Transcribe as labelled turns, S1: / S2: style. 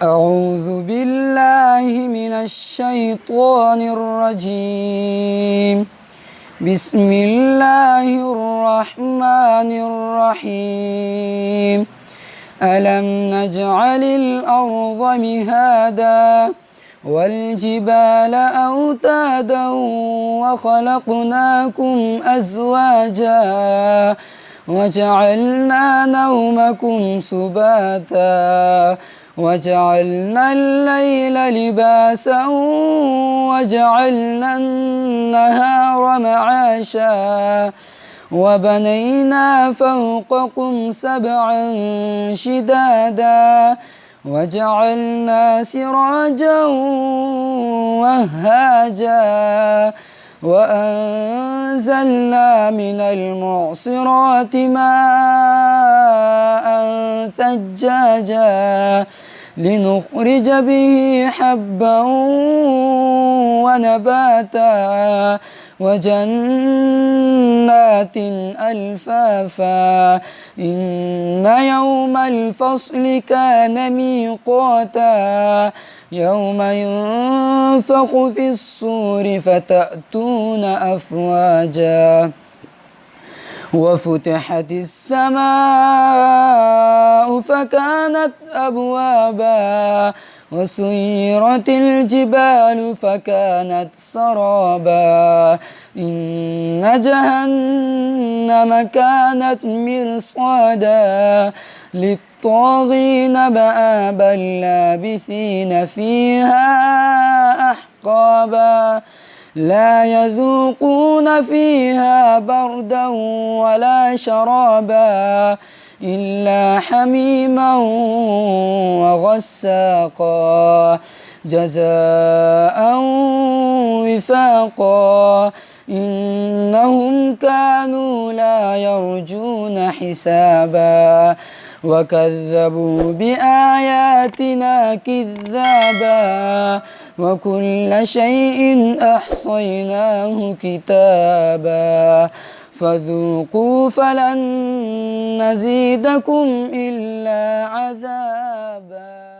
S1: أعوذ بالله من الشيطان الرجيم. بسم الله الرحمن الرحيم. ألم نجعل الأرض مهادا والجبال أوتادا وخلقناكم أزواجا وجعلنا نومكم سباتا وجعلنا الليل لباسا وجعلنا النهار معاشا وبنينا فوقكم سبعا شدادا وجعلنا سراجا وهاجا وأنزلنا من المعصرات ماء ثجاجا لنخرج به حبا ونباتا وجنات ألفافا إن يوم الفصل كان ميقاتا يوم ينفخ في الصور فتأتون أفواجا وفتحت السماء فكانت أبوابا وسيرت الجبال فكانت سرابا إن جهنم كانت مرصادا للطاغين مآبا لابثين فيها أحقابا لا يذوقون فيها بردا ولا شرابا إلا حميما وغساقا جزاء وفاقا إنهم كانوا لا يرجون حسابا وكذبوا بآياتنا كذابا وكل شيء أحصيناه كتابا فذوقوا فلن نزيدكم إلا عذابا.